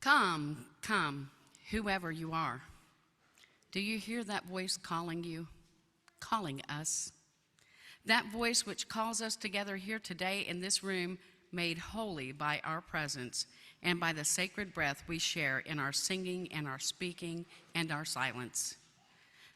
Come, come, whoever you are. Do you hear that voice calling you, calling us? That voice which calls us together here today in this room, made holy by our presence and by the sacred breath we share in our singing and our speaking and our silence.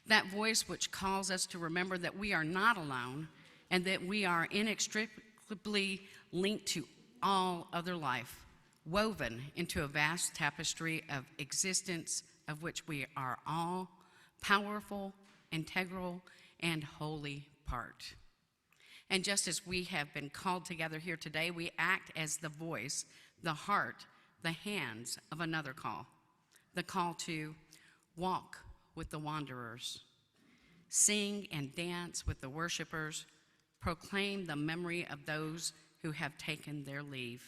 That voice which calls us to remember that we are not alone and that we are inextricably linked to all other life, woven into a vast tapestry of existence of which we are all powerful, integral, and holy part. And just as we have been called together here today, we act as the voice, the heart, the hands of another call, the call to walk with the wanderers, sing and dance with the worshipers, proclaim the memory of those who have taken their leave,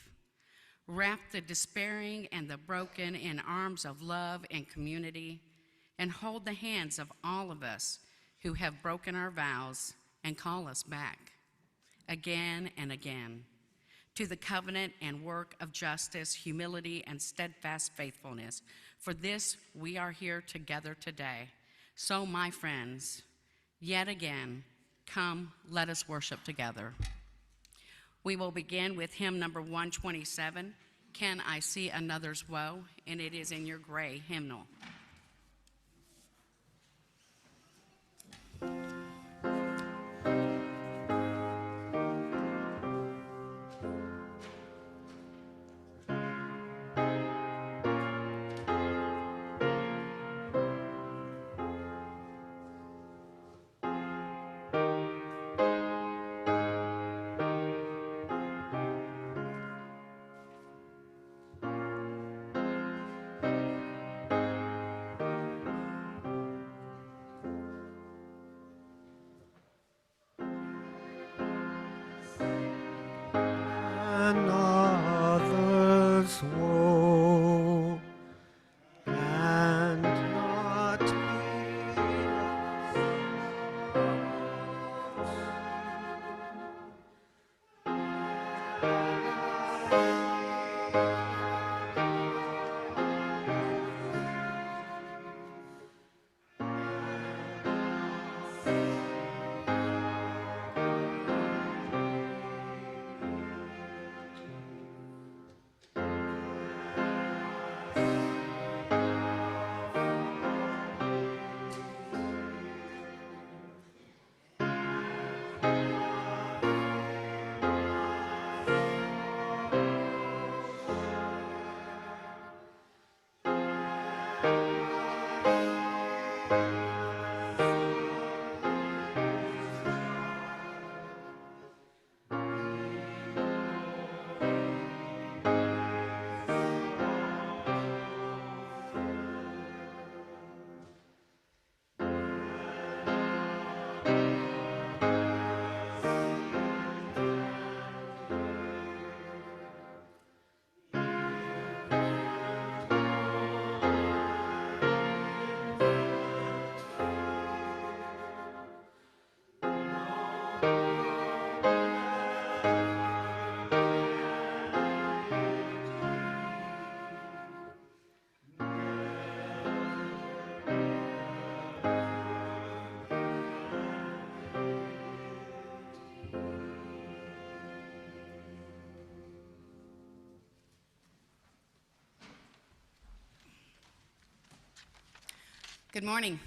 wrap the despairing and the broken in arms of love and community, and hold the hands of all of us who have broken our vows and call us back again and again to the covenant and work of justice, humility, and steadfast faithfulness. For this we are here together today. So, my friends, yet again, come, let us worship together. We will begin with hymn number 127, Can I See Another's Woe? And it is in your gray hymnal. Another's woe, and not Good morning.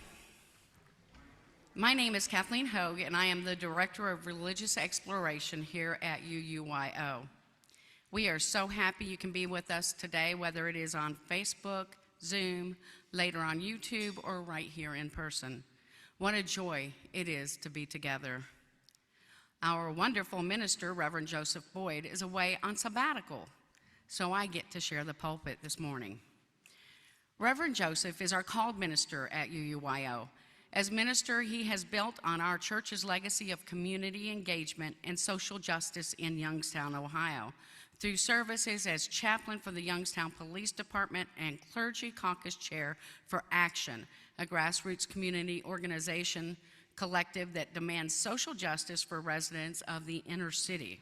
My name is Kathleen Hogue, and I am the Director of Religious Exploration here at UUYO. We are so happy you can be with us today, whether it is on Facebook, Zoom, later on YouTube, or right here in person. What a joy it is to be together. Our wonderful minister, Reverend Joseph Boyd, is away on sabbatical, so I get to share the pulpit this morning. Reverend Joseph is our called minister at UUYO. As minister, he has built on our church's legacy of community engagement and social justice in Youngstown, Ohio, through services as chaplain for the Youngstown Police Department and clergy caucus chair for Action, a grassroots community organization collective that demands social justice for residents of the inner city.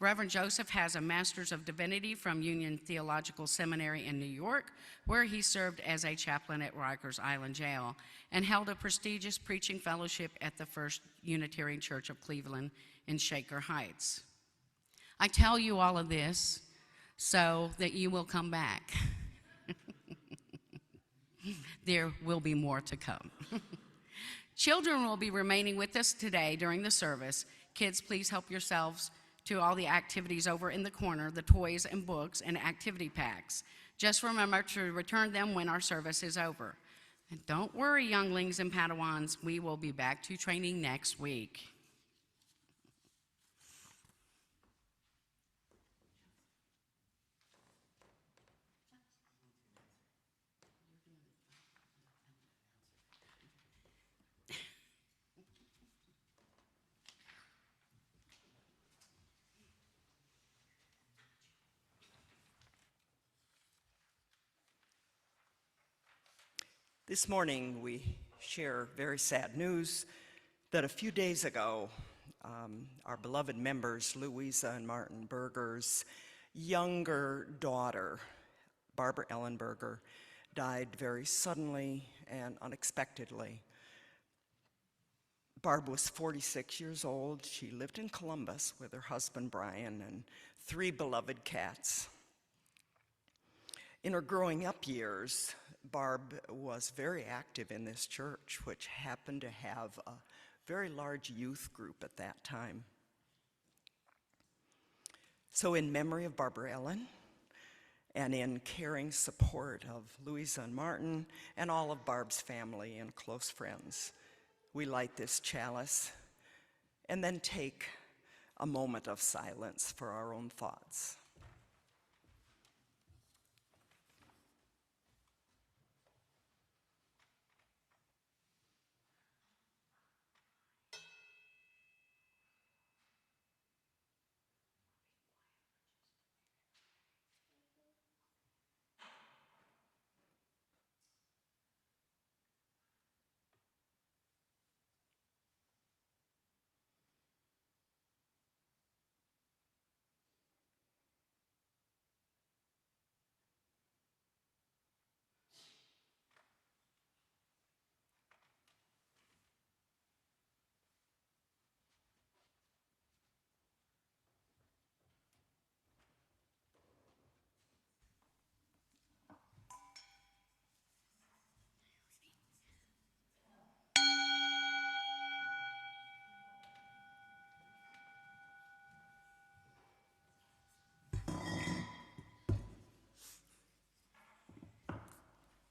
Reverend Joseph has a Master's of Divinity from Union Theological Seminary in New York, where he served as a chaplain at Rikers Island Jail and held a prestigious preaching fellowship at the First Unitarian Church of Cleveland in Shaker Heights. I tell you all of this so that you will come back. There will be more to come. Children will be remaining with us today during the service. Kids, please help yourselves to all the activities over in the corner, the toys and books and activity packs. Just remember to return them when our service is over. And don't worry, younglings and Padawans, we will be back to training next week. This morning, we share very sad news that a few days ago, our beloved members, Louisa and Martin Berger's younger daughter, Barbara Ellen Berger, died very suddenly and unexpectedly. Barb was 46 years old. She lived in Columbus with her husband, Brian, and 3 beloved cats. In her growing up years, Barb was very active in this church, which happened to have a very large youth group at that time. So in memory of Barbara Ellen, and in caring support of Louisa and Martin, and all of Barb's family and close friends, we light this chalice, and then take a moment of silence for our own thoughts.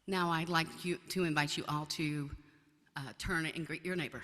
Now I'd like to invite you all to turn and greet your neighbor.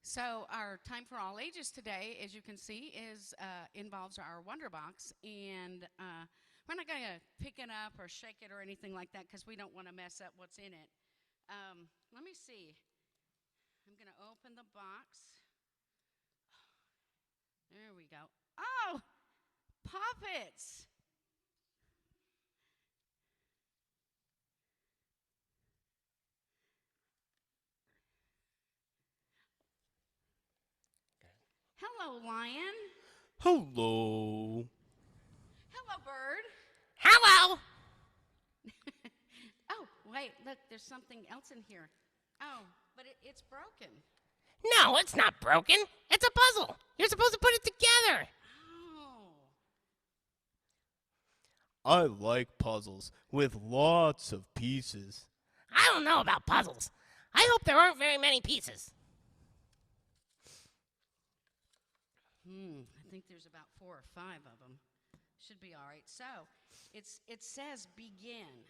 So our time for all ages today, as you can see, involves our Wonder Box, and we're not going to pick it up or shake it or anything like that because we don't want to mess up what's in it. Let me see. I'm going to open the box. There we go. Oh, puppets. Hello, lion. Hello. Hello, bird. Hello. Oh, wait, look, there's something else in here. Oh, but it's broken. No, it's not broken. It's a puzzle. You're supposed to put it together. Oh. I like puzzles with lots of pieces. I don't know about puzzles. I hope there aren't very many pieces. I think there's about 4 or 5 of them. Should be all right. So, it says begin.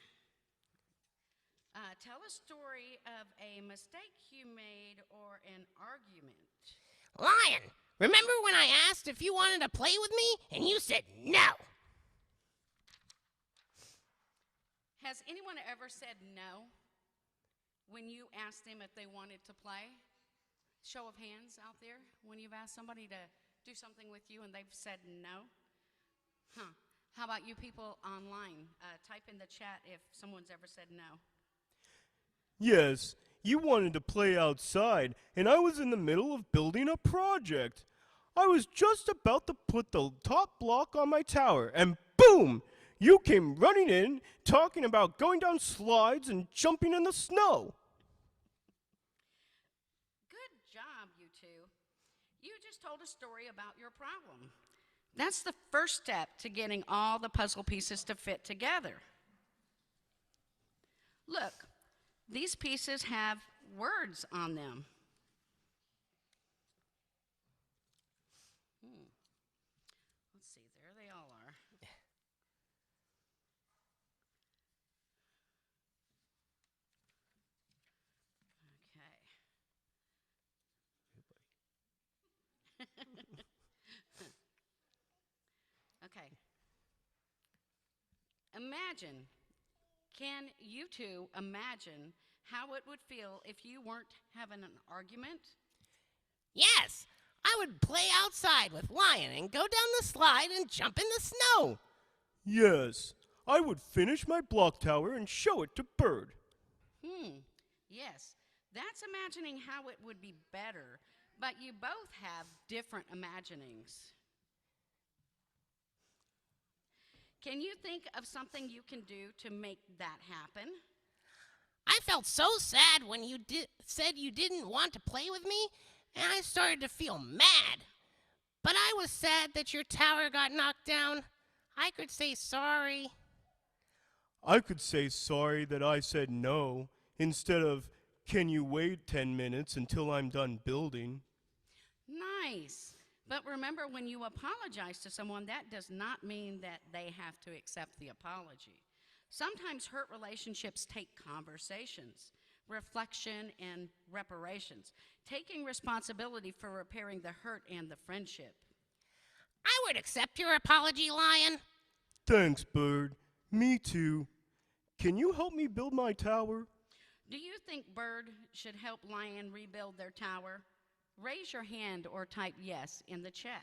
Tell a story of a mistake you made or an argument. Lion, remember when I asked if you wanted to play with me and you said no? Has anyone ever said no when you asked them if they wanted to play? Show of hands out there when you've asked somebody to do something with you and they've said no? Huh. How about you people online? Type in the chat if someone's ever said no. Yes, you wanted to play outside, and I was in the middle of building a project. I was just about to put the top block on my tower, and boom! You came running in, talking about going down slides and jumping in the snow. Good job, you two. You just told a story about your problem. That's the first step to getting all the puzzle pieces to fit together. Look, these pieces have words on them. Let's see, there they all are. Okay. Imagine, can you two imagine how it would feel if you weren't having an argument? Yes, I would play outside with Lion and go down the slide and jump in the snow. Yes, I would finish my block tower and show it to Bird. Yes, that's imagining how it would be better, but you both have different imaginings. Can you think of something you can do to make that happen? I felt so sad when you said you didn't want to play with me, and I started to feel mad. But I was sad that your tower got knocked down. I could say sorry. I could say sorry that I said no, instead of, can you wait 10 minutes until I'm done building? Nice. But remember, when you apologize to someone, that does not mean that they have to accept the apology. Sometimes hurt relationships take conversations, reflection, and reparations, taking responsibility for repairing the hurt and the friendship. I would accept your apology, Lion. Thanks, Bird. Me too. Can you help me build my tower? Do you think Bird should help Lion rebuild their tower? Raise your hand or type yes in the chat.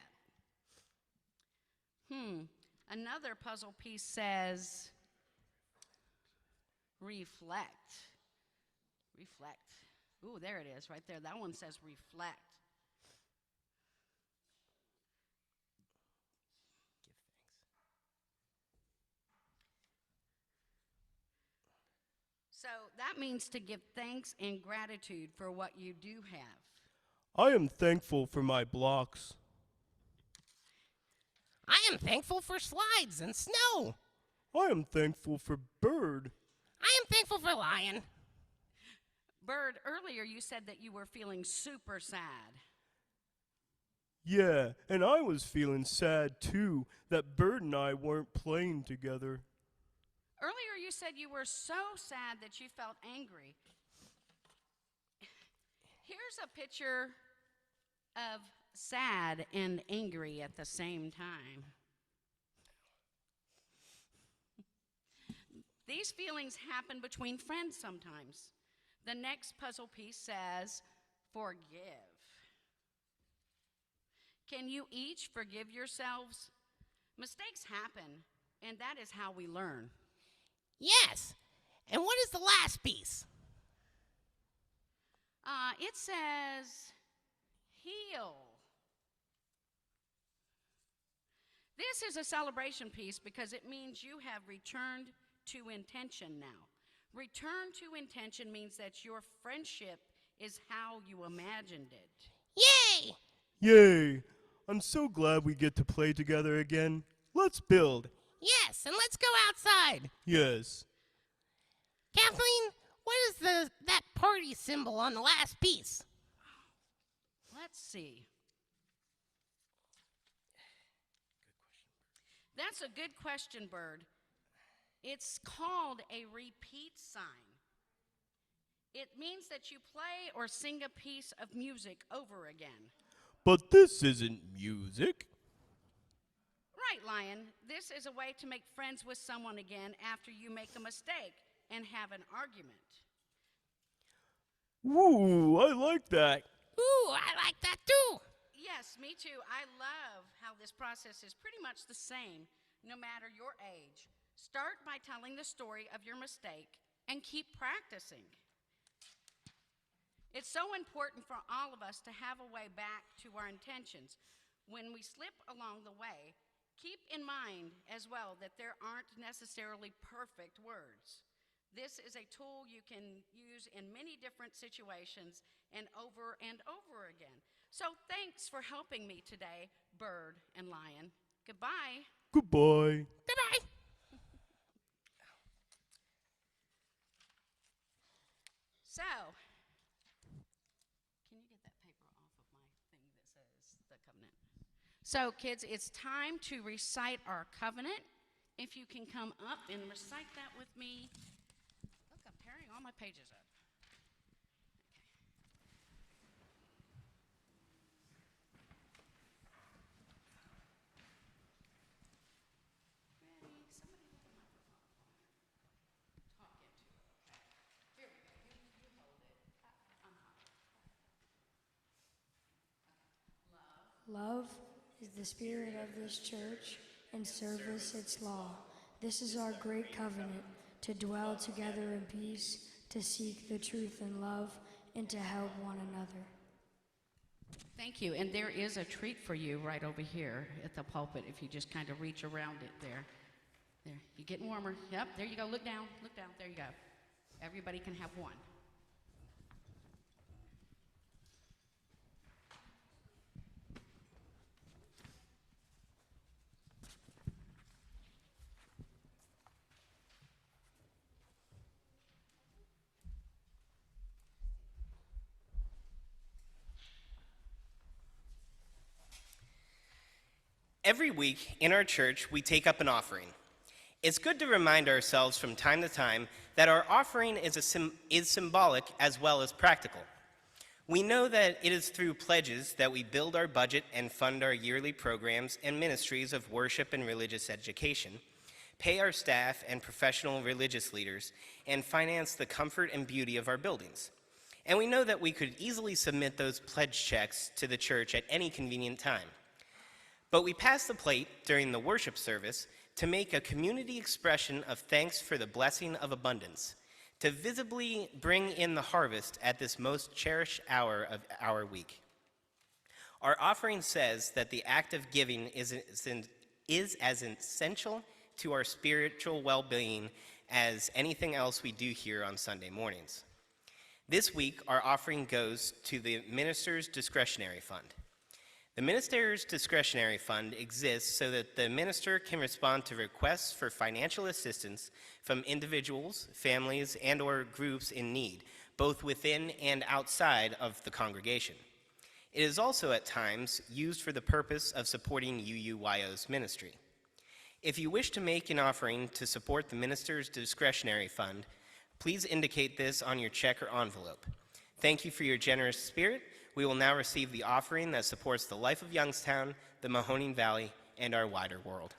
Another puzzle piece says, reflect. Reflect. Ooh, there it is right there. That one says reflect. So that means to give thanks and gratitude for what you do have. I am thankful for my blocks. I am thankful for slides and snow. I am thankful for Bird. I am thankful for Lion. Bird, earlier you said that you were feeling super sad. Yeah, and I was feeling sad too that Bird and I weren't playing together. Earlier you said you were so sad that you felt angry. Here's a picture of sad and angry at the same time. These feelings happen between friends sometimes. The next puzzle piece says, forgive. Can you each forgive yourselves? Mistakes happen, and that is how we learn. Yes. And what is the last piece? It says, heal. This is a celebration piece because it means you have returned to intention now. Return to intention means that your friendship is how you imagined it. Yay! Yay! I'm so glad we get to play together again. Let's build. Yes, and let's go outside. Yes. Kathleen, what is that party symbol on the last piece? Let's see. That's a good question, Bird. It's called a repeat sign. It means that you play or sing a piece of music over again. But this isn't music. Right, Lion. This is a way to make friends with someone again after you make a mistake and have an argument. Ooh, I like that. Ooh, I like that too. Yes, me too. I love how this process is pretty much the same no matter your age. Start by telling the story of your mistake and keep practicing. It's so important for all of us to have a way back to our intentions. When we slip along the way, keep in mind as well that there aren't necessarily perfect words. This is a tool you can use in many different situations and over again. So thanks for helping me today, Bird and Lion. Goodbye. Goodbye. Goodbye. So, can you get that paper off of my thing that says the covenant? So, kids, it's time to recite our covenant. If you can come up and recite that with me. Look, I'm tearing all my pages up. Ready? Somebody hold the microphone. Talk into it. Okay. Here we go. You hold it. Love is the spirit of this church, and service its law. This is our great covenant, to dwell together in peace, to seek the truth in love, and to help one another. Thank you. And there is a treat for you right over here at the pulpit if you just kind of reach around it there. There. You're getting warmer. Yep. There you go. Look down. Look down. There you go. Everybody can have one. Every week in our church, we take up an offering. It's good to remind ourselves from time to time that our offering is symbolic as well as practical. We know that it is through pledges that we build our budget and fund our yearly programs and ministries of worship and religious education, pay our staff and professional religious leaders, and finance the comfort and beauty of our buildings. And we know that we could easily submit those pledge checks to the church at any convenient time. But we pass the plate during the worship service to make a community expression of thanks for the blessing of abundance, to visibly bring in the harvest at this most cherished hour of our week. Our offering says that the act of giving is as essential to our spiritual well-being as anything else we do here on Sunday mornings. This week, our offering goes to the Minister's Discretionary Fund. The Minister's Discretionary Fund exists so that the minister can respond to requests for financial assistance from individuals, families, and/or groups in need, both within and outside of the congregation. It is also at times used for the purpose of supporting UUYO's ministry. If you wish to make an offering to support the Minister's Discretionary Fund, please indicate this on your check or envelope. Thank you for your generous spirit. We will now receive the offering that supports the life of Youngstown, the Mahoning Valley, and our wider world.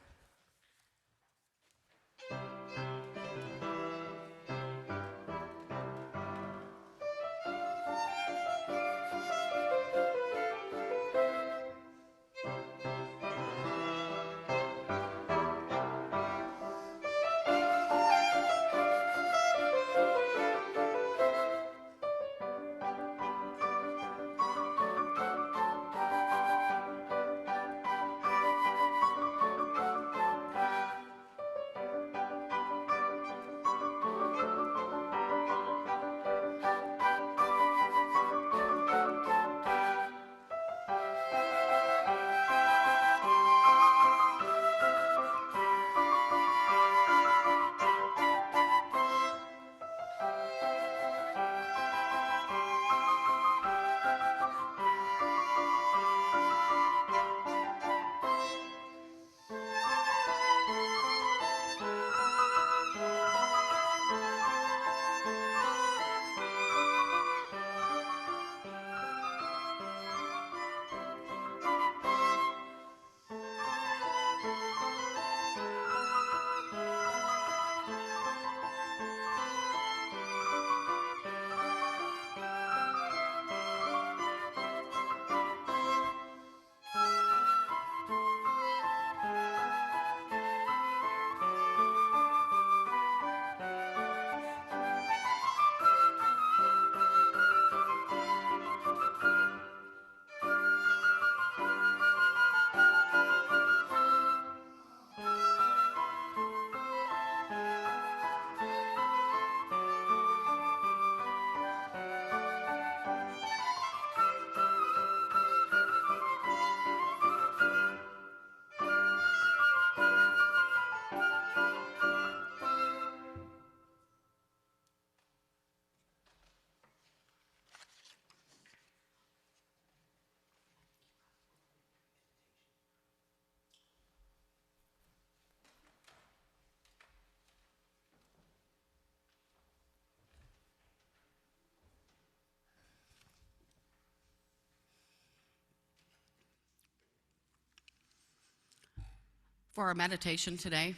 For our meditation today,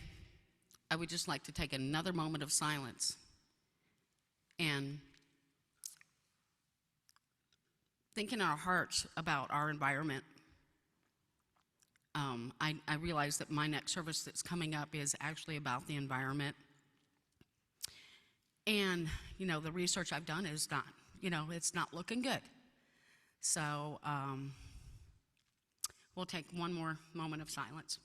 I would just like to take another moment of silence and think in our hearts about our environment. I realize that my next service that's coming up is actually about the environment. And, the research I've done is not, it's not looking good. So we'll take one more moment of silence.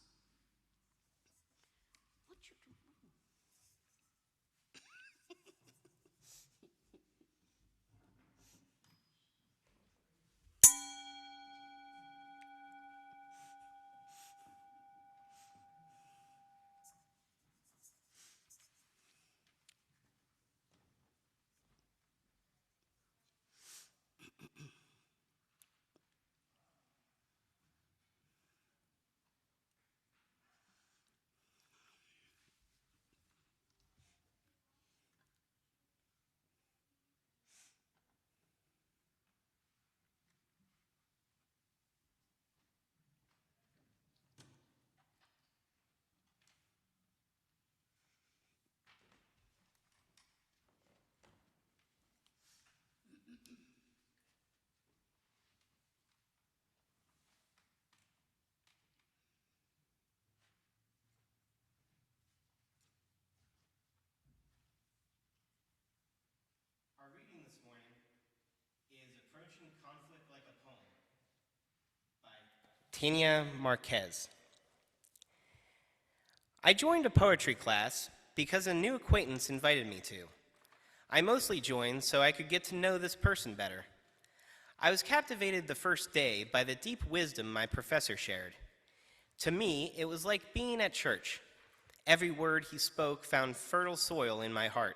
Our reading this morning is Approaching Conflict Like a Poem by Tania Marquez. I joined a poetry class because a new acquaintance invited me to. I mostly joined so I could get to know this person better. I was captivated the first day by the deep wisdom my professor shared. To me, it was like being at church. Every word he spoke found fertile soil in my heart.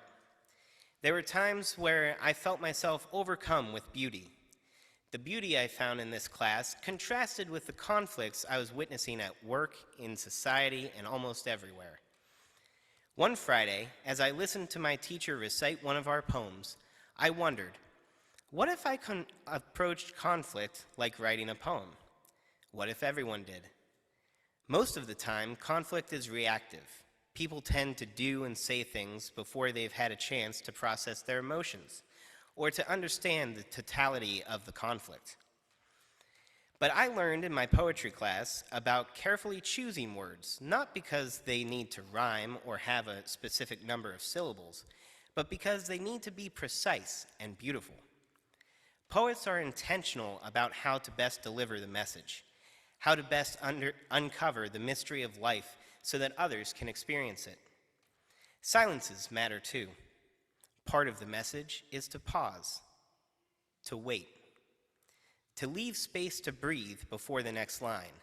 There were times where I felt myself overcome with beauty. The beauty I found in this class contrasted with the conflicts I was witnessing at work, in society, and almost everywhere. One Friday, as I listened to my teacher recite one of our poems, I wondered, what if I approached conflict like writing a poem? What if everyone did? Most of the time, conflict is reactive. People tend to do and say things before they've had a chance to process their emotions or to understand the totality of the conflict. But I learned in my poetry class about carefully choosing words, not because they need to rhyme or have a specific number of syllables, but because they need to be precise and beautiful. Poets are intentional about how to best deliver the message, how to best uncover the mystery of life so that others can experience it. Silences matter too. Part of the message is to pause, to wait, to leave space to breathe before the next line.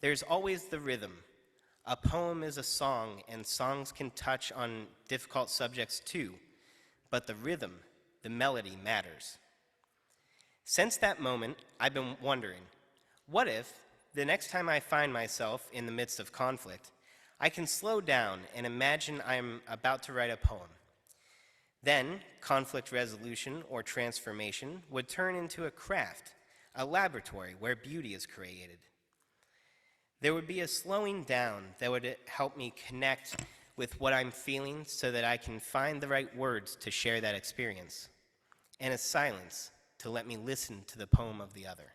There's always the rhythm. A poem is a song, and songs can touch on difficult subjects too, but the rhythm, the melody matters. Since that moment, I've been wondering, what if, the next time I find myself in the midst of conflict, I can slow down and imagine I'm about to write a poem. Then, conflict resolution or transformation would turn into a craft, a laboratory where beauty is created. There would be a slowing down that would help me connect with what I'm feeling so that I can find the right words to share that experience, and a silence to let me listen to the poem of the other.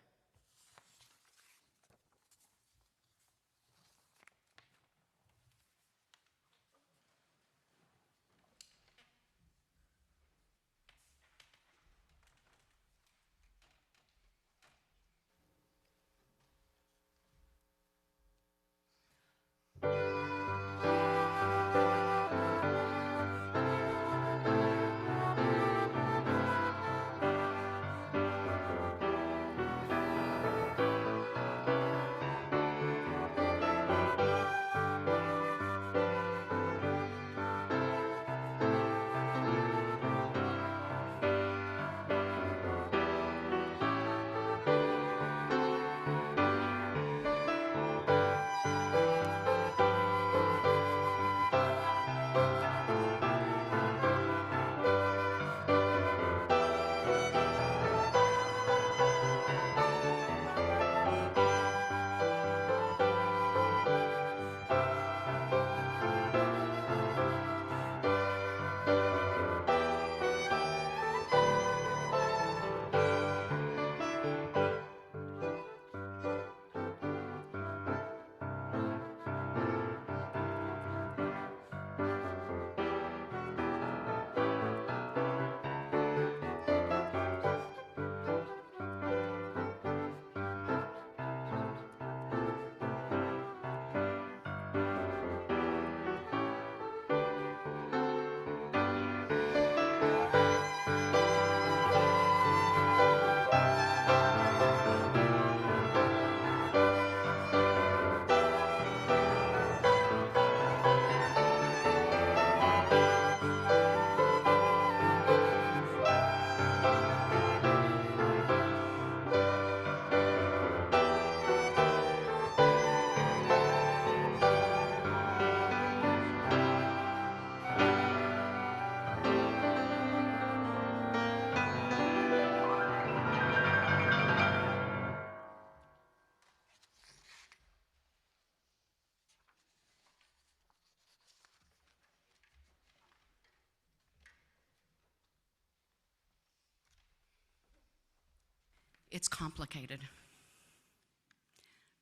It's complicated.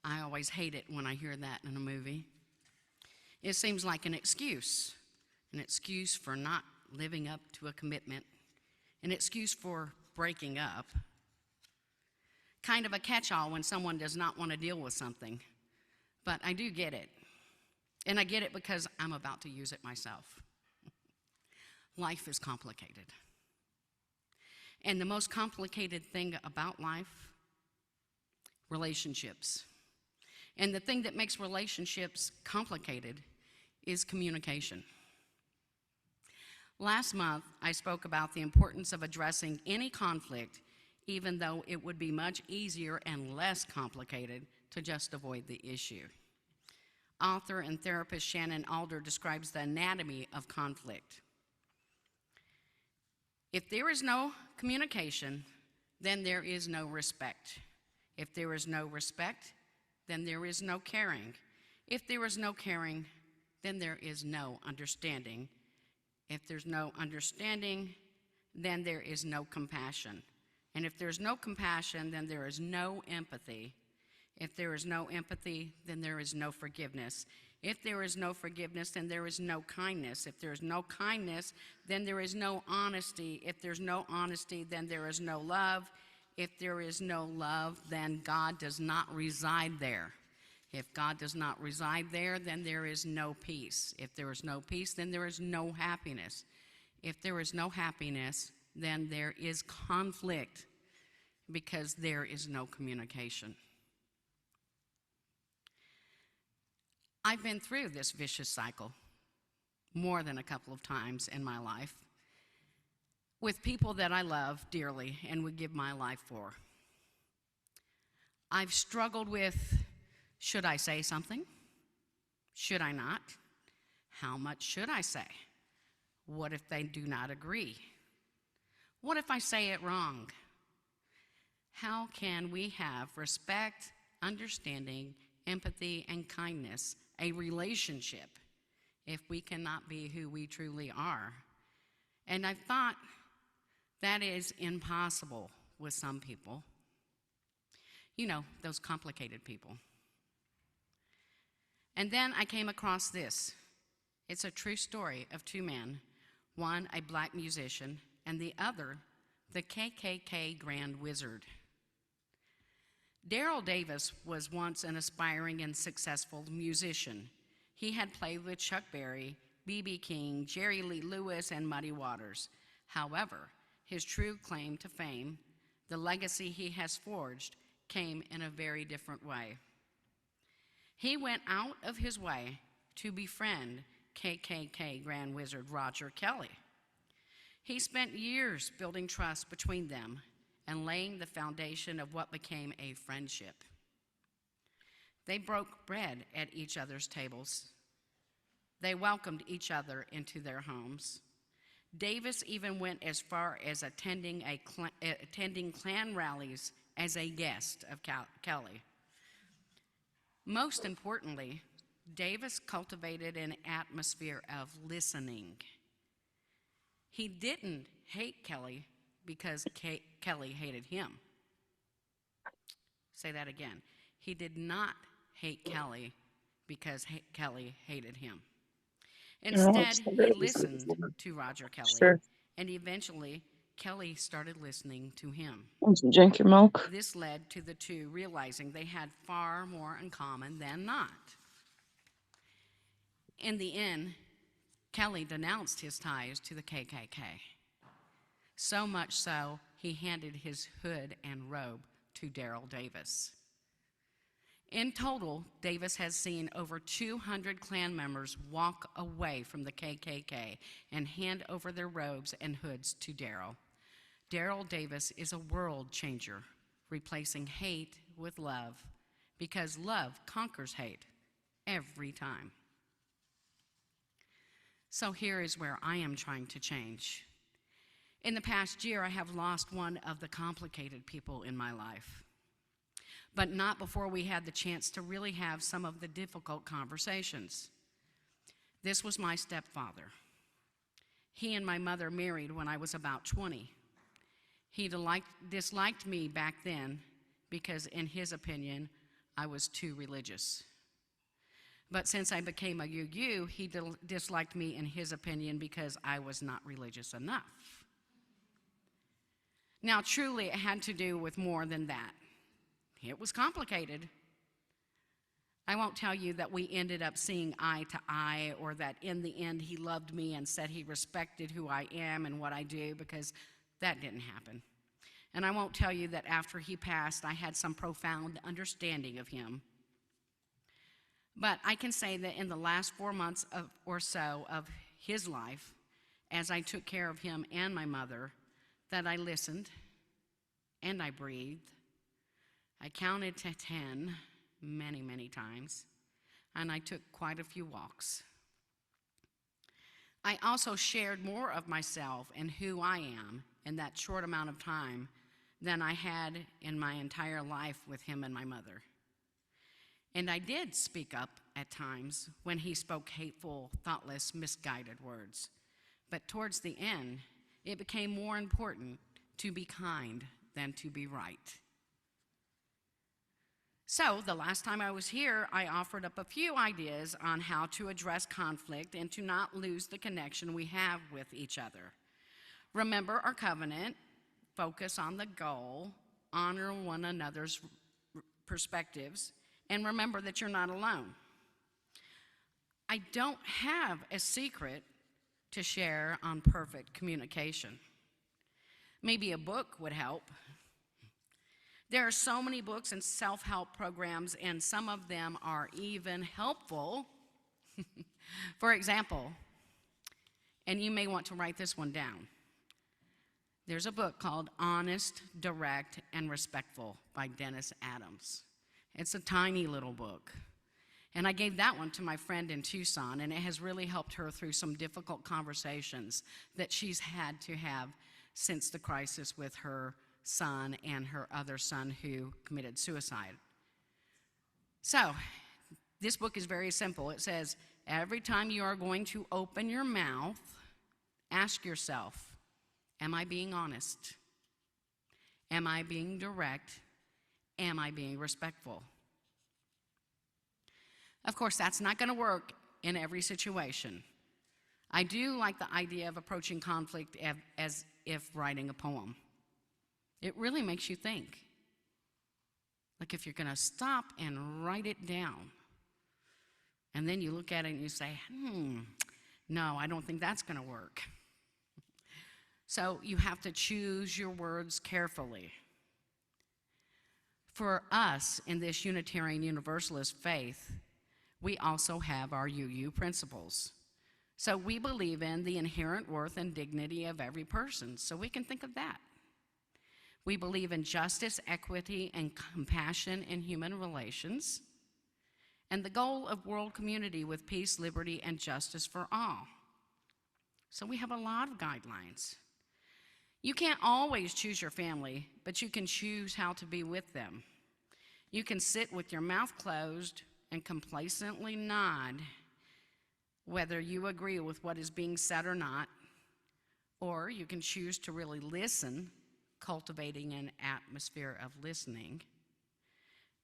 I always hate it when I hear that in a movie. It seems like an excuse for not living up to a commitment, an excuse for breaking up, kind of a catch-all when someone does not want to deal with something. But I do get it, and I get it because I'm about to use it myself. Life is complicated. And the most complicated thing about life, relationships. And the thing that makes relationships complicated is communication. Last month, I spoke about the importance of addressing any conflict, even though it would be much easier and less complicated to just avoid the issue. Author and therapist Shannon Alder describes the anatomy of conflict. If there is no communication, then there is no respect. If there is no respect, then there is no caring. If there is no caring, then there is no understanding. If there's no understanding, then there is no compassion. And if there's no compassion, then there is no empathy. If there is no empathy, then there is no forgiveness. If there is no forgiveness, then there is no kindness. If there is no kindness, then there is no honesty. If there's no honesty, then there is no love. If there is no love, then God does not reside there. If God does not reside there, then there is no peace. If there is no peace, then there is no happiness. If there is no happiness, then there is conflict because there is no communication. I've been through this vicious cycle more than a couple of times in my life with people that I love dearly and would give my life for. I've struggled with, should I say something? Should I not? How much should I say? What if they do not agree? What if I say it wrong? How can we have respect, understanding, empathy, and kindness, a relationship, if we cannot be who we truly are? And I've thought that is impossible with some people. You know, those complicated people. And then I came across this. It's a true story of two men, one a black musician and the other the KKK Grand Wizard. Daryl Davis was once an aspiring and successful musician. He had played with Chuck Berry, B.B. King, Jerry Lee Lewis, and Muddy Waters. However, his true claim to fame, the legacy he has forged, came in a very different way. He went out of his way to befriend KKK Grand Wizard Roger Kelly. He spent years building trust between them and laying the foundation of what became a friendship. They broke bread at each other's tables. They welcomed each other into their homes. Davis even went as far as attending Klan rallies as a guest of Kelly. Most importantly, Davis cultivated an atmosphere of listening. He didn't hate Kelly because Kelly hated him. Say that again. He did not hate Kelly because Kelly hated him. Instead, he listened to Roger Kelly, Sure. and eventually Kelly started listening to him. Want some drink your milk? This led to the two realizing they had far more in common than not. In the end, Kelly denounced his ties to the KKK. So much so, he handed his hood and robe to Daryl Davis. In total, Davis has seen over 200 Klan members walk away from the KKK and hand over their robes and hoods to Daryl. Daryl Davis is a world changer, replacing hate with love, because love conquers hate every time. So here is where I am trying to change. In the past year, I have lost one of the complicated people in my life, but not before we had the chance to really have some of the difficult conversations. This was my stepfather. He and my mother married when I was about 20. He disliked me back then because, in his opinion, I was too religious. But since I became a UU, he disliked me in his opinion because I was not religious enough. Now, truly, it had to do with more than that. It was complicated. I won't tell you that we ended up seeing eye to eye, or that in the end he loved me and said he respected who I am and what I do, because that didn't happen. And I won't tell you that after he passed, I had some profound understanding of him. But I can say that in the last 4 months or so of his life, as I took care of him and my mother, that I listened and I breathed. I counted to 10 many, many times, and I took quite a few walks. I also shared more of myself and who I am in that short amount of time than I had in my entire life with him and my mother. And I did speak up at times when he spoke hateful, thoughtless, misguided words. But towards the end, it became more important to be kind than to be right. So the last time I was here, I offered up a few ideas on how to address conflict and to not lose the connection we have with each other. Remember our covenant, focus on the goal, honor one another's perspectives, and remember that you're not alone. I don't have a secret to share on perfect communication. Maybe a book would help. There are so many books and self-help programs, and some of them are even helpful. For example, and you may want to write this one down, there's a book called Honest, Direct, and Respectful by Dennis Adams. It's a tiny little book. And I gave that one to my friend in Tucson, and it has really helped her through some difficult conversations that she's had to have since the crisis with her son and her other son who committed suicide. So, this book is very simple. It says, every time you are going to open your mouth, ask yourself, am I being honest? Am I being direct? Am I being respectful? Of course, that's not going to work in every situation. I do like the idea of approaching conflict as if writing a poem. It really makes you think. Like if you're going to stop and write it down, and then you look at it and you say, no, I don't think that's going to work. So you have to choose your words carefully. For us in this Unitarian Universalist faith, we also have our UU principles. So we believe in the inherent worth and dignity of every person, so we can think of that. We believe in justice, equity, and compassion in human relations, and the goal of world community with peace, liberty, and justice for all. So we have a lot of guidelines. You can't always choose your family, but you can choose how to be with them. You can sit with your mouth closed and complacently nod, whether you agree with what is being said or not, or you can choose to really listen, cultivating an atmosphere of listening,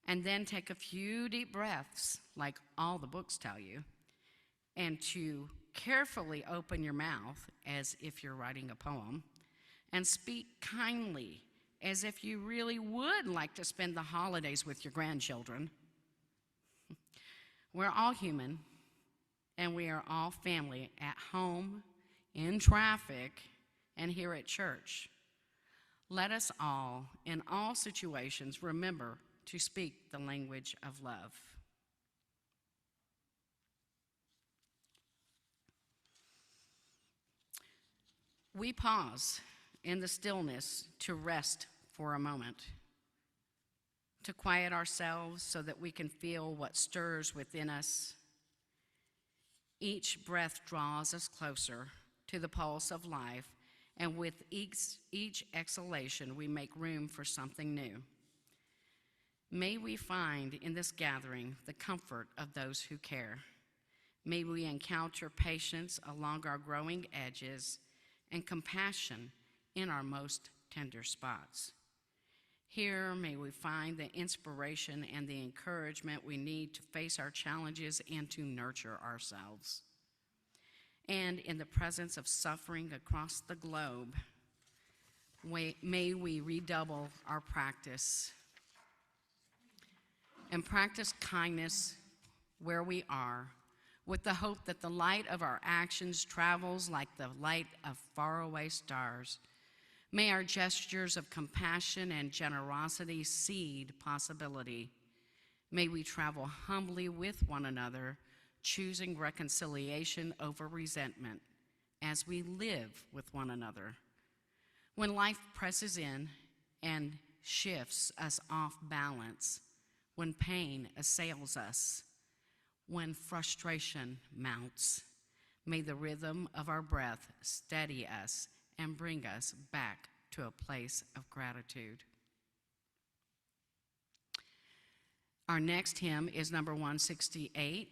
and then take a few deep breaths, like all the books tell you, and to carefully open your mouth as if you're writing a poem, and speak kindly as if you really would like to spend the holidays with your grandchildren. We're all human, and we are all family at home, in traffic, and here at church. Let us all, in all situations, remember to speak the language of love. We pause in the stillness to rest for a moment, to quiet ourselves so that we can feel what stirs within us. Each breath draws us closer to the pulse of life, and with each exhalation, we make room for something new. May we find in this gathering the comfort of those who care. May we encounter patience along our growing edges and compassion in our most tender spots. Here, may we find the inspiration and the encouragement we need to face our challenges and to nurture ourselves. And in the presence of suffering across the globe, may we redouble our practice and practice kindness where we are, with the hope that the light of our actions travels like the light of faraway stars. May our gestures of compassion and generosity seed possibility. May we travel humbly with one another, choosing reconciliation over resentment as we live with one another. When life presses in and shifts us off balance, when pain assails us, when frustration mounts, may the rhythm of our breath steady us and bring us back to a place of gratitude. Our next hymn is number 168,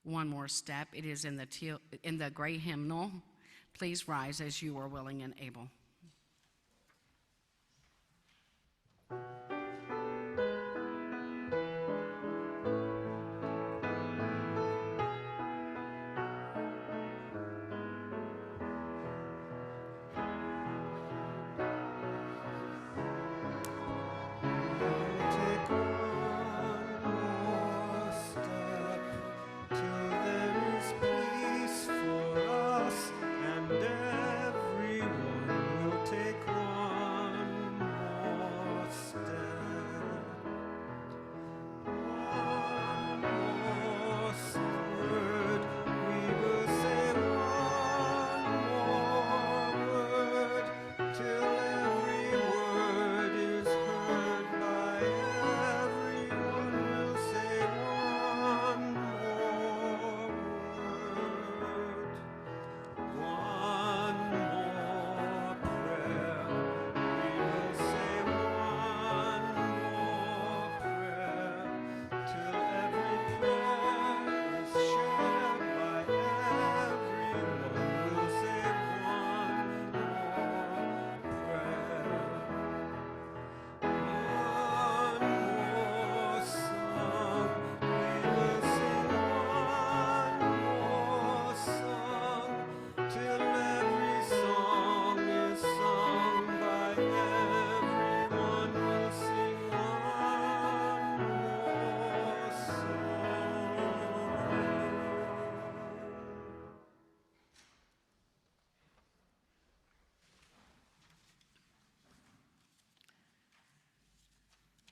One More Step. It is in the gray hymnal. Please rise as you are willing and able.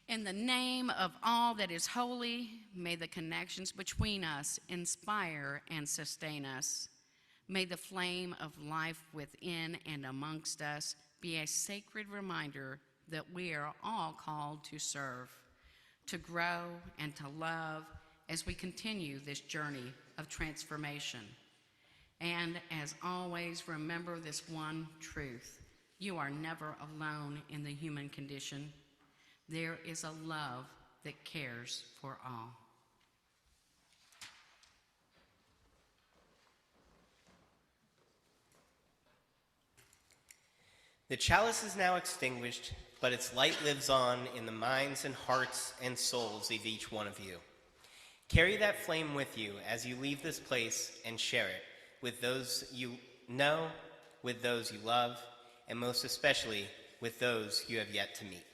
In the name of all that is holy, may the connections between us inspire and sustain us. May the flame of life within and amongst us be a sacred reminder that we are all called to serve, to grow, and to love as we continue this journey of transformation. And as always, remember this one truth: you are never alone in the human condition. There is a love that cares for all. The chalice is now extinguished, but its light lives on in the minds and hearts and souls of each one of you. Carry that flame with you as you leave this place and share it with those you know, with those you love, and most especially with those you have yet to meet.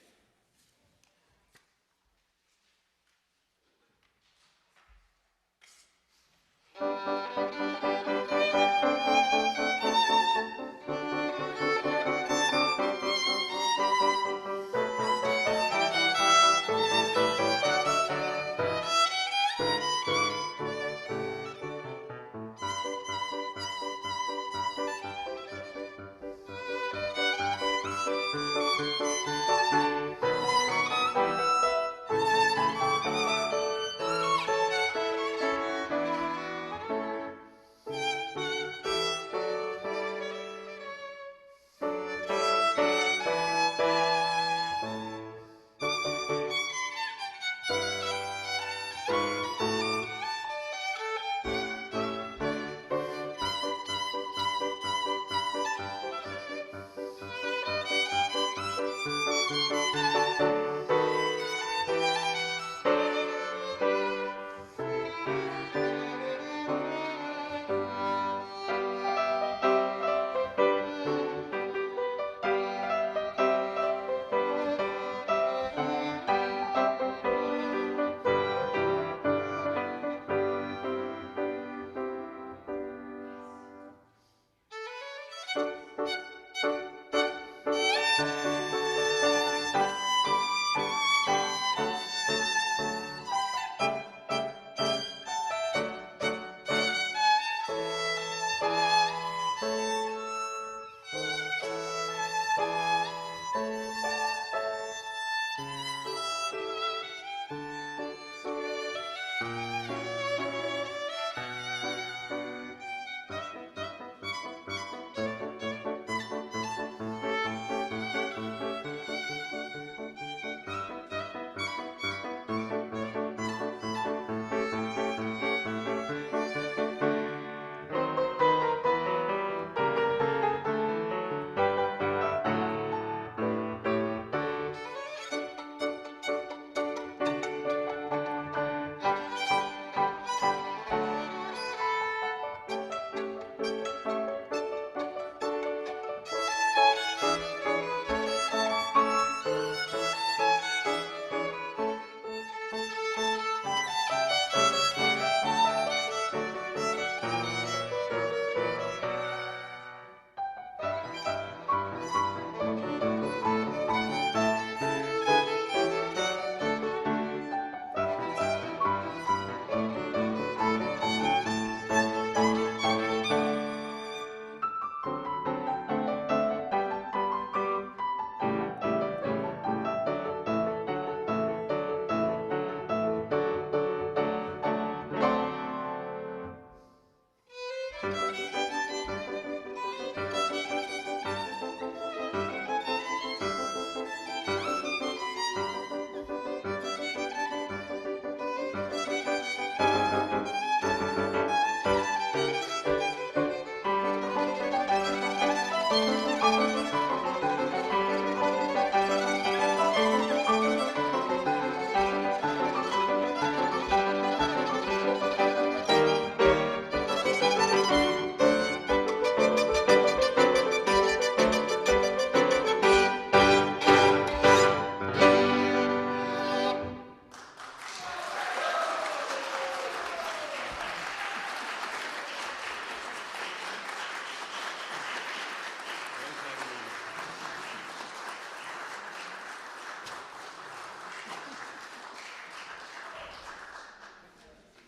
Thank you.